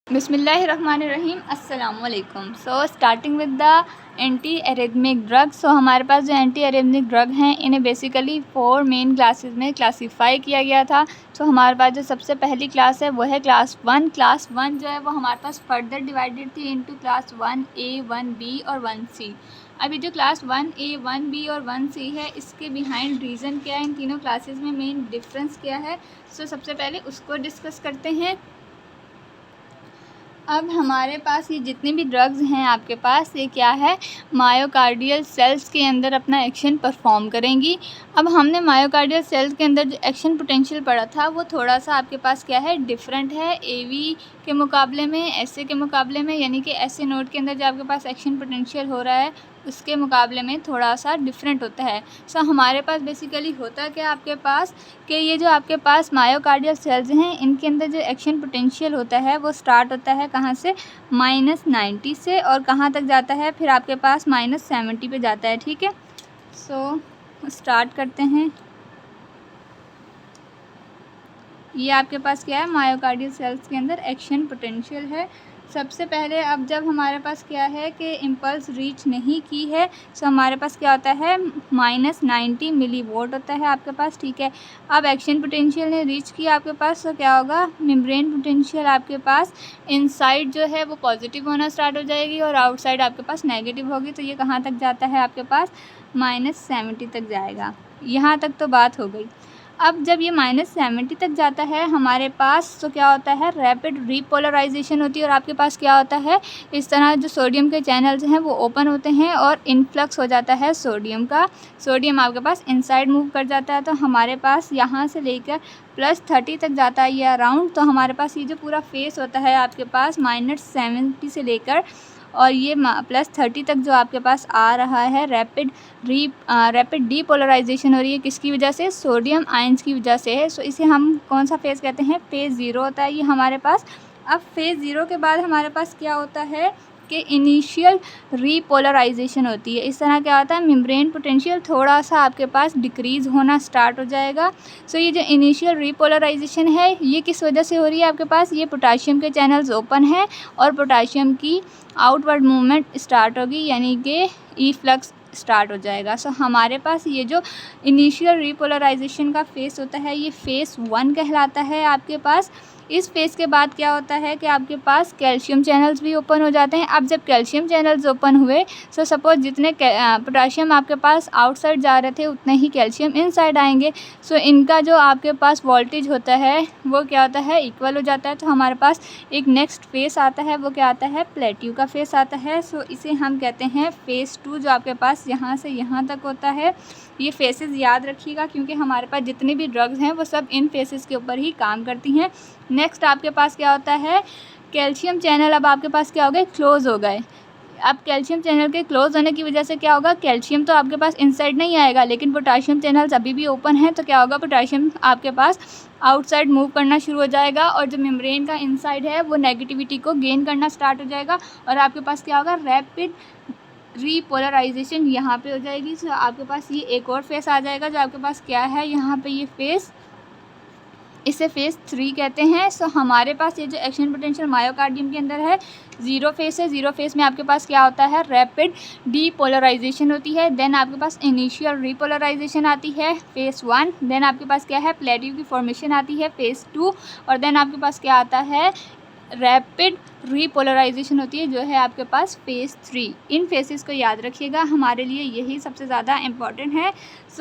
बिस्मिल्लाहिर्रहमानिर्रहीम अस्सलाम वालेकुम। Starting with the anti arrhythmic drug. हमारे पास जो एंटी एरिथमिक ड्रग हैं इन्हें बेसिकली 4 मेन क्लासेस में क्लासीफाई किया गया था। हमारे पास जो सबसे पहली क्लास है वो है क्लास 1। क्लास 1 जो है वो हमारे पास फर्दर डिवाइडेड थी इनटू क्लास 1A 1B और 1C। अभी जो क्लास 1A 1B और 1C है इसके बिहाइंड रीज़न क्या है, इन तीनों क्लासेस में मेन डिफरेंस क्या है, सबसे पहले उसको डिस्कस करते हैं। अब हमारे पास ये जितने भी ड्रग्स हैं आपके पास, ये क्या है, मायोकार्डियल सेल्स के अंदर अपना एक्शन परफॉर्म करेंगी। अब हमने मायोकार्डियल सेल्स के अंदर जो एक्शन पोटेंशियल पढ़ा था वो थोड़ा सा आपके पास क्या है, डिफरेंट है एवी के मुकाबले में, एसए के मुकाबले में, यानी कि एसए नोड के अंदर जो आपके पास एक्शन पोटेंशियल हो रहा है उसके मुकाबले में थोड़ा सा डिफरेंट होता है। हमारे पास बेसिकली होता क्या आपके पास कि ये जो आपके पास मायोकार्डियल सेल्स हैं इनके अंदर जो एक्शन पोटेंशियल होता है वो स्टार्ट होता है कहाँ से, -90 से, और कहाँ तक जाता है फिर आपके पास -70 पे जाता है। ठीक है, स्टार्ट करते हैं। ये आपके पास क्या है, मायोकार्डियल सेल्स के अंदर एक्शन पोटेंशियल है। सबसे पहले अब जब हमारे पास क्या है कि इम्पल्स रीच नहीं की है हमारे पास क्या होता है, -90 मिलीवोल्ट होता है आपके पास। ठीक है, अब एक्शन पोटेंशियल ने रीच किया आपके पास तो क्या होगा, मेम्ब्रेन पोटेंशियल आपके पास इनसाइड जो है वो पॉजिटिव होना स्टार्ट हो जाएगी और आउटसाइड आपके पास नेगेटिव होगी। तो ये कहाँ तक जाता है आपके पास, -70 तक जाएगा। यहाँ तक तो बात हो गई। अब जब ये -70 तक जाता है हमारे पास तो क्या होता है, रैपिड रीपोलराइजेशन होती है और आपके पास क्या होता है, इस तरह जो सोडियम के चैनल्स हैं वो ओपन होते हैं और इन्फ्लक्स हो जाता है सोडियम का। सोडियम आपके पास इनसाइड मूव कर जाता है तो हमारे पास यहाँ से लेकर +30 तक जाता है ये अराउंड। तो हमारे पास ये जो पूरा फेस होता है आपके पास -70 से लेकर और ये +30 तक जो आपके पास आ रहा है, रैपिड डीपोलराइजेशन हो रही है किसकी वजह से, सोडियम आयंस की वजह से है। इसे हम कौन सा फेज़ कहते हैं, फेज़ 0 होता है ये हमारे पास। अब फेज़ 0 के बाद हमारे पास क्या होता है कि इनिशियल रीपोलराइजेशन होती है। इस तरह क्या होता है, मेम्ब्रेन पोटेंशियल थोड़ा सा आपके पास डिक्रीज़ होना स्टार्ट हो जाएगा। ये जो इनिशियल रीपोलराइजेशन है ये किस वजह से हो रही है आपके पास, ये पोटाशियम के चैनल्स ओपन हैं और पोटाशियम की आउटवर्ड मूवमेंट स्टार्ट होगी, यानी कि ई फ्लक्स स्टार्ट हो जाएगा। हमारे पास ये जो इनिशियल रीपोलराइजेशन का फेस होता है ये फेस 1 कहलाता है आपके पास। इस फेस के बाद क्या होता है कि आपके पास कैल्शियम चैनल्स भी ओपन हो जाते हैं। अब जब कैल्शियम चैनल्स ओपन हुए सपोज जितने पोटाशियम आपके पास आउटसाइड जा रहे थे उतने ही कैल्शियम इनसाइड आएंगे। इनका जो आपके पास वोल्टेज होता है वो क्या होता है, इक्वल हो जाता है। तो हमारे पास एक नेक्स्ट फेस आता है वो क्या आता है, प्लेट्यू का फेस आता है। इसे हम कहते हैं फेस 2 जो आपके पास यहाँ से यहाँ तक होता है। ये फेसेस याद रखिएगा क्योंकि हमारे पास जितने भी ड्रग्स हैं वो सब इन फेसेस के ऊपर ही काम करती हैं। नेक्स्ट आपके पास क्या होता है, कैल्शियम चैनल अब आपके पास क्या हो गए, क्लोज़ हो गए। अब कैल्शियम चैनल के क्लोज़ होने की वजह से क्या होगा, कैल्शियम तो आपके पास इनसाइड नहीं आएगा लेकिन पोटाशियम चैनल्स अभी भी ओपन है। तो क्या होगा, पोटाशियम आपके पास आउटसाइड मूव करना शुरू हो जाएगा और जो मेम्ब्रेन का इनसाइड है वो नेगेटिविटी को गेन करना स्टार्ट हो जाएगा और आपके पास क्या होगा, रैपिड रीपोलराइजेशन यहाँ पे हो जाएगी। आपके पास ये एक और फेस आ जाएगा जो आपके पास क्या है, यहाँ पे ये फेस, इसे फेज़ 3 कहते हैं। हमारे पास ये जो एक्शन पोटेंशियल मायोकार्डियम के अंदर है 0 फेस है। 0 फेस में आपके पास क्या होता है, रैपिड डीपोलराइजेशन होती है। देन आपके पास इनिशियल रीपोलराइजेशन आती है फेज़ 1। देन आपके पास क्या है, प्लेट्यू की फॉर्मेशन आती है फेज़ 2 और देन आपके पास क्या आता है, रैपिड रीपोलराइजेशन होती है जो है आपके पास फेज़ 3। इन फेसेस को याद रखिएगा, हमारे लिए यही सबसे ज़्यादा इम्पॉर्टेंट है।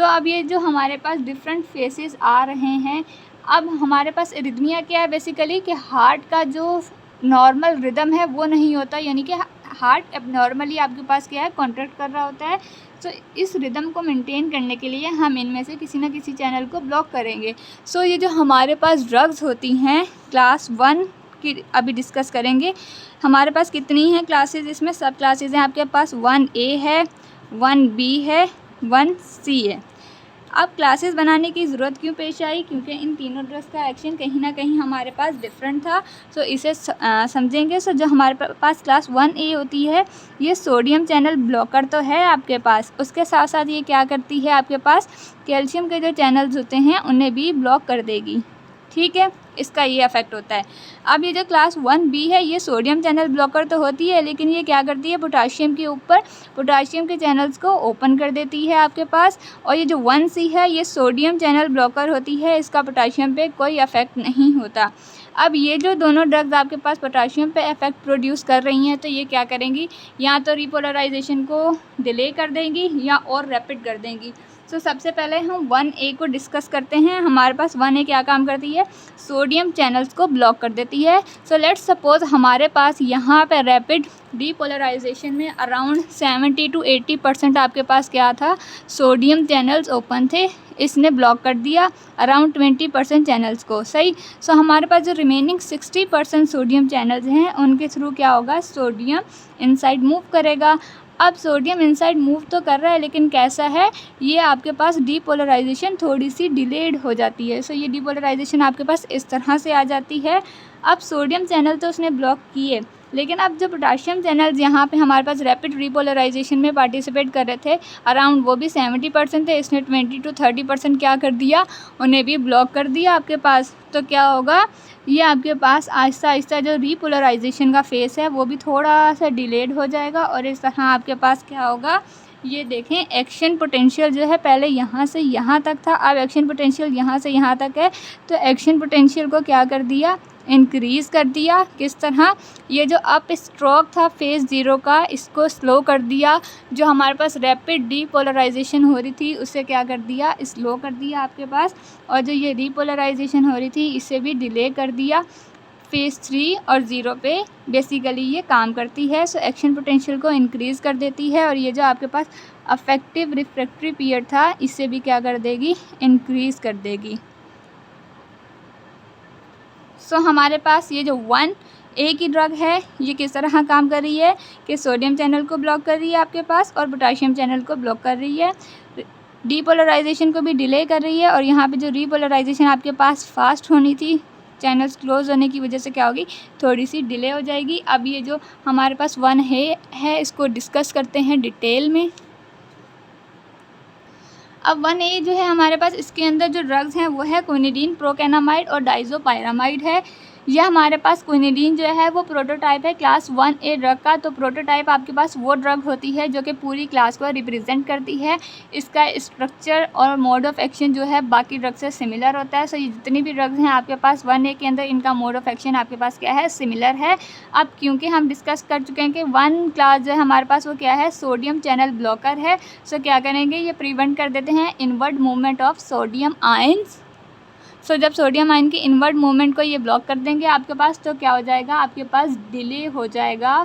अब ये जो हमारे पास डिफरेंट फेसेस आ रहे हैं, अब हमारे पास एरिथमिया क्या है बेसिकली कि हार्ट का जो नॉर्मल रिदम है वो नहीं होता, यानी कि हार्ट एबनॉर्मली आपके पास क्या है, कॉन्ट्रैक्ट कर रहा होता है। इस रिदम को मेंटेन करने के लिए हम इनमें से किसी न किसी चैनल को ब्लॉक करेंगे। ये जो हमारे पास ड्रग्स होती हैं क्लास 1 की अभी डिस्कस करेंगे। हमारे पास कितनी हैं क्लासेस, इसमें सब क्लासेस हैं आपके पास, 1A है, 1B है, 1C है। अब क्लासेस बनाने की ज़रूरत क्यों पेश आई, क्योंकि इन तीनों ड्रग्स का एक्शन कहीं ना कहीं हमारे पास डिफरेंट था। इसे समझेंगे। जो हमारे पास क्लास 1A होती है ये सोडियम चैनल ब्लॉकर तो है आपके पास, उसके साथ साथ ये क्या करती है, आपके पास कैल्शियम के जो चैनल्स होते हैं उन्हें भी ब्लॉक कर देगी। ठीक है, इसका ये इफेक्ट होता है। अब ये जो क्लास 1B है ये सोडियम चैनल ब्लॉकर तो होती है, लेकिन ये क्या करती है पोटाशियम के ऊपर पोटाशियम के चैनल्स को ओपन कर देती है आपके पास। और ये जो 1C है ये सोडियम चैनल ब्लॉकर होती है, इसका पोटाशियम पे कोई इफेक्ट नहीं होता। अब ये जो दोनों ड्रग्स आपके पास पोटाशियम पे इफेक्ट प्रोड्यूस कर रही हैं, तो ये क्या करेंगी, या तो रिपोलराइजेशन को डिले कर देंगी या और रैपिड कर देंगी। तो सबसे पहले हम 1A को डिस्कस करते हैं। हमारे पास 1A क्या काम करती है, सोडियम चैनल्स को ब्लॉक कर देती है। सो लेट्स सपोज हमारे पास यहाँ पे रैपिड डीपोलराइजेशन में अराउंड 70 to 80% आपके पास क्या था, सोडियम चैनल्स ओपन थे, इसने ब्लॉक कर दिया अराउंड 20% चैनल्स को, सही। सो हमारे पास जो रिमेनिंग 60% सोडियम चैनल्स हैं उनके थ्रू क्या होगा, सोडियम इनसाइड मूव करेगा। अब सोडियम इनसाइड मूव तो कर रहा है, लेकिन कैसा है, ये आपके पास डीपोलराइजेशन थोड़ी सी डिलेड हो जाती है। सो ये डीपोलराइजेशन आपके पास इस तरह से आ जाती है। अब सोडियम चैनल तो उसने ब्लॉक किए, लेकिन अब जो पोटाशियम चैनल्स यहाँ पे हमारे पास रैपिड रिपोलराइजेशन में पार्टिसिपेट कर रहे थे अराउंड, वो भी 70% थे, इसने 20 to 30% क्या कर दिया, उन्हें भी ब्लॉक कर दिया आपके पास। तो क्या होगा, ये आपके पास आहिस्ता आहिस्ता जो रिपोलराइजेशन का फेस है वो भी थोड़ा सा डिलेड हो जाएगा। और इस तरह आपके पास क्या होगा, ये देखें एक्शन पोटेंशियल जो है पहले यहाँ से यहाँ तक था, अब एक्शन पोटेंशियल यहाँ से यहाँ तक है। तो एक्शन पोटेंशियल को क्या कर दिया, इंक्रीज़ कर दिया। किस तरह, ये जो अप स्ट्रोक था फेज़ 0 का, इसको स्लो कर दिया। जो हमारे पास रैपिड डीपोलराइजेशन हो रही थी उससे क्या कर दिया, स्लो कर दिया आपके पास। और जो ये रिपोलराइजेशन हो रही थी इसे भी डिले कर दिया। फेज़ 3 और 0 पे बेसिकली ये काम करती है। सो एक्शन पोटेंशियल को इंक्रीज़ कर देती है। और ये जो आपके पास अफेक्टिव रिफ्रैक्टरी पीरियड था इसे भी क्या कर देगी, इंक्रीज़ कर देगी। सो हमारे पास ये जो 1A की ड्रग है ये किस तरह काम कर रही है कि सोडियम चैनल को ब्लॉक कर रही है आपके पास और पोटाशियम चैनल को ब्लॉक कर रही है, डीपोलराइजेशन को भी डिले कर रही है। और यहाँ पे जो रिपोलराइजेशन आपके पास फास्ट होनी थी चैनल्स क्लोज होने की वजह से क्या होगी, थोड़ी सी डिले हो जाएगी। अब ये जो हमारे पास 1A है इसको डिस्कस करते हैं डिटेल में। अब 1A जो है हमारे पास, इसके अंदर जो ड्रग्स हैं वो है क्विनिडीन, प्रोकेनामाइड और डाइज़ोपायरामाइड है। यह हमारे पास क्विनिडीन जो है वो प्रोटोटाइप है क्लास 1A ड्रग का। तो प्रोटोटाइप आपके पास वो ड्रग होती है जो कि पूरी क्लास को रिप्रेजेंट करती है। इसका स्ट्रक्चर और मोड ऑफ एक्शन जो है बाकी ड्रग से सिमिलर होता है। सो ये जितनी भी ड्रग्स हैं आपके पास 1A के अंदर, इनका मोड ऑफ एक्शन आपके पास क्या है, सिमिलर है। अब क्योंकि हम डिस्कस कर चुके हैं कि 1 क्लास जो है हमारे पास वो क्या है, सोडियम चैनल ब्लॉकर है। सो क्या करेंगे, ये प्रिवेंट कर देते हैं inward movement of sodium ions. So जब सोडियम आयन की इनवर्ड मूवमेंट को ये ब्लॉक कर देंगे आपके पास, तो क्या हो जाएगा, आपके पास डिले हो जाएगा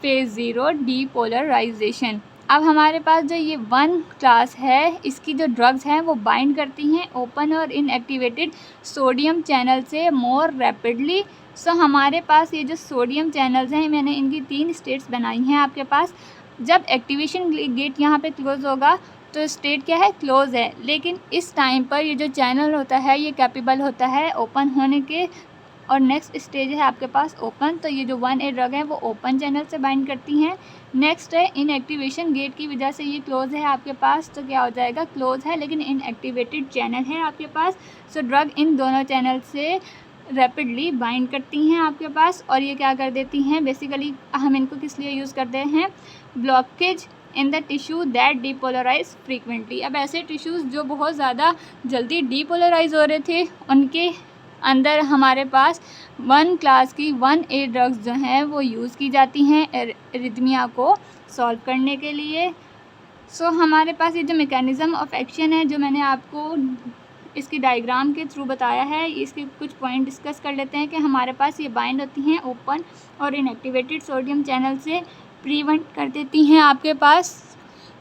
फेज़ 0 डीपोलराइजेशन। अब हमारे पास जो ये 1 क्लास है इसकी जो ड्रग्स हैं वो बाइंड करती हैं ओपन और इनएक्टिवेटेड सोडियम चैनल से मोर रैपिडली। सो हमारे पास ये जो सोडियम चैनल्स हैं, मैंने इनकी 3 स्टेट्स बनाई हैं आपके पास। जब एक्टिवेशन गेट यहाँ पे क्लोज होगा तो स्टेट क्या है, क्लोज है। लेकिन इस टाइम पर ये जो चैनल होता है ये कैपेबल होता है ओपन होने के, और नेक्स्ट स्टेज है आपके पास ओपन। तो ये जो 1A ड्रग है वो ओपन चैनल से बाइंड करती हैं। नेक्स्ट है इनएक्टिवेशन गेट की वजह से ये क्लोज है आपके पास, तो क्या हो जाएगा, क्लोज है लेकिन इनएक्टिवेटेड चैनल है आपके पास। सो ड्रग इन दोनों चैनल से रैपिडली बाइंड करती हैं आपके पास, और ये क्या कर देती हैं, बेसिकली हम इनको किस लिए यूज़ करते हैं, blockage in the tissue that depolarize frequently. अब ऐसे टिश्यूज़ जो बहुत ज़्यादा जल्दी डीपोलराइज हो रहे थे उनके अंदर हमारे पास 1 क्लास की 1A ड्रग्स जो हैं वो यूज़ की जाती हैं एरिथमिया को सॉल्व करने के लिए। सो हमारे पास ये जो मैकेनिज़्म ऑफ एक्शन है जो मैंने आपको इसकी डायग्राम के थ्रू बताया है, इसके कुछ पॉइंट डिस्कस कर लेते हैं कि हमारे पास ये बाइंड होती हैं ओपन और इनएक्टिवेटेड सोडियम चैनल से, प्रिवेंट कर देती हैं आपके पास,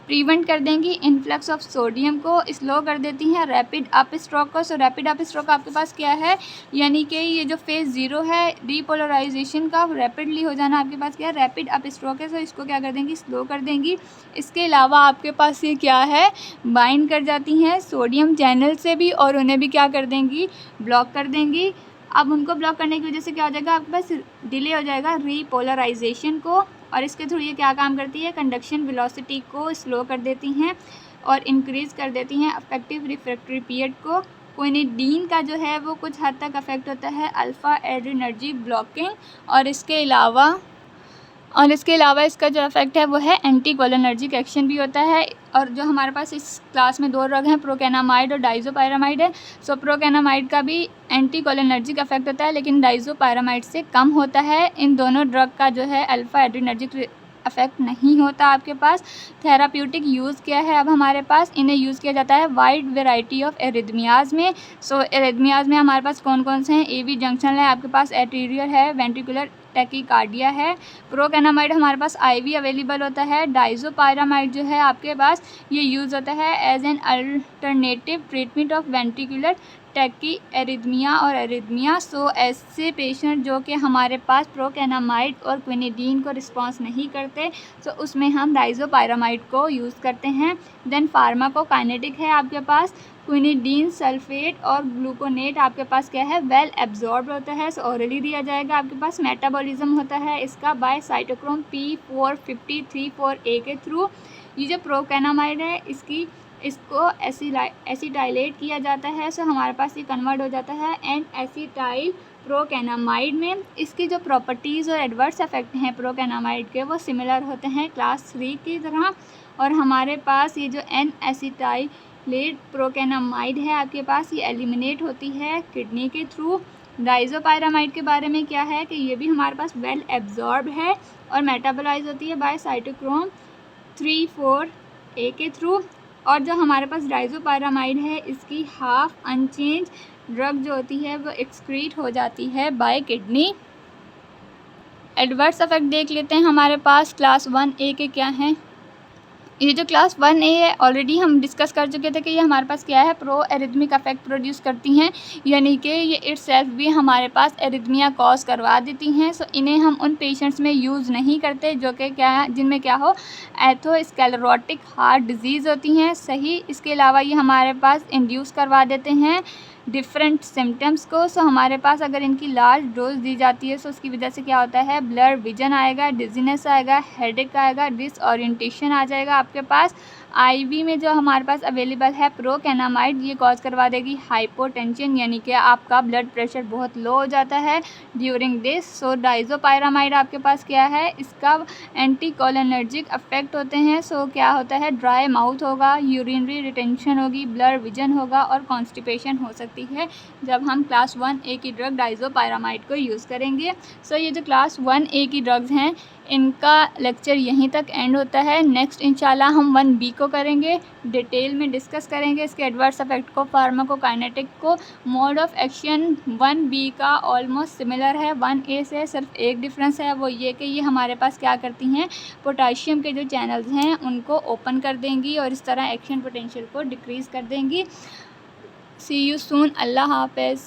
प्रिवेंट कर देंगी इन्फ्लक्स ऑफ सोडियम को, स्लो कर देती हैं रैपिड अप स्ट्रोक को। सो रैपिड अप स्ट्रोक आपके पास क्या है, यानी कि ये जो फेज़ 0 है डीपोलराइजेशन का रैपिडली हो जाना आपके पास क्या है, रैपिड अप स्ट्रोक है। सो इसको क्या कर देंगी, स्लो कर देंगी। इसके अलावा आपके पास ये क्या है, बाइंड कर जाती हैं सोडियम चैनल से भी और उन्हें भी क्या कर देंगी, ब्लॉक कर देंगी। अब उनको ब्लॉक करने की वजह से क्या हो जाएगा, आपके पास डिले हो जाएगा रीपोलराइजेशन को, और इसके थ्रू ये क्या काम करती है, कंडक्शन वेलोसिटी को स्लो कर देती हैं और इंक्रीज़ कर देती हैं अफेक्टिव रिफ्रैक्टरी पीरियड को। क्विनिडीन का जो है वो कुछ हद तक अफेक्ट होता है अल्फ़ा एड्रिनर्जिक ब्लॉकिंग, और इसके अलावा इसका जो इफेक्ट है वो है एंटी कोलिनर्जिक एक्शन भी होता है। और जो हमारे पास इस क्लास में 2 ड्रग हैं, प्रोकेनामाइड और डाइज़ोपायरामाइड है। सो प्रोकेनामाइड का भी एंटी कोलिनर्जिक इफेक्ट होता है, लेकिन डाइज़ोपायरामाइड से कम होता है। इन दोनों ड्रग का जो है अल्फ़ा एड्रिनर्जिक इफेक्ट नहीं होता आपके पास। थेराप्यूटिक यूज़ क्या है अब हमारे पास, इन्हें यूज़ किया जाता है वाइड वेराइटी ऑफ एरिथमियाज़ में। सो एरिथमियाज़ में हमारे पास कौन कौन से हैं, एवी जंक्शन है आपके पास, एट्रियल है, वेंट्रिकुलर टैकीकार्डिया है। प्रोकेनामाइड हमारे पास आईवी अवेलेबल होता है। डाइज़ोपायरामाइड जो है आपके पास ये यूज़ होता है as an alternative treatment of ventricular tachyarrhythmia और एरिथमिया। सो ऐसे पेशेंट जो कि हमारे पास प्रोकेनामाइड और क्विनिडीन को रिस्पॉन्स नहीं करते, तो उसमें हम डाइज़ोपायरामाइड को यूज़ करते हैं। देन फार्माकोकाइनेटिक है आपके पास, क्विनिडीन सल्फेट और ग्लूकोनेट आपके पास क्या है, वेल एब्जॉर्ब होता है, सो ऑरली दिया जाएगा। आपके पास मेटाबॉलिज्म होता है इसका बाय साइटोक्रोम P450-3,4A के थ्रू। ये जो प्रोकेनामाइड है इसको एसिटाइलेट किया जाता है, सो हमारे पास ये कन्वर्ट हो जाता है एन एसिटाइल प्रोकेनामाइड में। इसकी जो प्रॉपर्टीज़ और एडवर्स इफेक्ट हैं प्रोकेनामाइड के वो सिमिलर होते हैं क्लास 3 की तरह। और हमारे पास ये जो एन एसिटाइलेट प्रोकेनामाइड है आपके पास ये एलिमिनेट होती है किडनी के थ्रू। डाइज़ोपायरामाइड के बारे में क्या है कि ये भी हमारे पास वेल एब्जॉर्ब है और मेटाबोलाइज होती है बाय साइटोक्रोम 3,4A के थ्रू। और जो हमारे पास डाइज़ोपायरामाइड है इसकी हाफ अनचेंज ड्रग जो होती है वो एक्सक्रीट हो जाती है बाय किडनी। एडवर्स इफेक्ट देख लेते हैं हमारे पास क्लास 1A के क्या हैं। ये जो क्लास 1A है ऑलरेडी हम डिस्कस कर चुके थे कि ये हमारे पास क्या है, प्रो एरिथमिक इफेक्ट प्रोड्यूस करती हैं, यानी कि ये इटसेल्फ भी हमारे पास एरिथमिया कॉज करवा देती हैं। सो इन्हें हम उन पेशेंट्स में यूज़ नहीं करते जो कि क्या है, जिनमें क्या हो एथोस्क्लेरोटिक हार्ट डिजीज़ होती हैं, सही। इसके अलावा ये हमारे पास इंड्यूस करवा देते हैं डिफरेंट सिम्टम्स को। सो हमारे पास अगर इनकी लार्ज डोज दी जाती है, सो उसकी वजह से क्या होता है, ब्लर विजन आएगा, डिजीनेस आएगा, हेडेक आएगा, डिसओरिएंटेशन आ जाएगा आपके पास। आईवी में जो हमारे पास अवेलेबल है प्रोकेनामाइड, ये कॉज करवा देगी हाइपोटेंशन, यानी कि आपका ब्लड प्रेशर बहुत लो हो जाता है ड्यूरिंग दिस। सो डाइज़ोपायरामाइड आपके पास क्या है, इसका एंटी कोलिनर्जिक इफेक्ट होते हैं। सो क्या होता है, ड्राई माउथ होगा, यूरिनरी रिटेंशन होगी, ब्लर विजन होगा और कॉन्स्टिपेशन हो सकती है जब हम क्लास 1A की ड्रग डाइज़ोपायरामाइड को यूज़ करेंगे। सो ये जो क्लास 1A की ड्रग्स हैं इनका लेक्चर यहीं तक एंड होता है। नेक्स्ट इंशाल्लाह हम 1B को करेंगे, डिटेल में डिस्कस करेंगे इसके एडवर्स इफेक्ट को, फार्माकोकाइनेटिक को। मोड ऑफ एक्शन 1B का ऑलमोस्ट सिमिलर है 1A से, सिर्फ एक डिफरेंस है वो ये कि ये हमारे पास क्या करती हैं, पोटाशियम के जो चैनल्स हैं उनको ओपन कर देंगी और इस तरह एक्शन पोटेंशियल को डिक्रीज़ कर देंगी। सी यू सून, अल्लाह हाफ़िज़।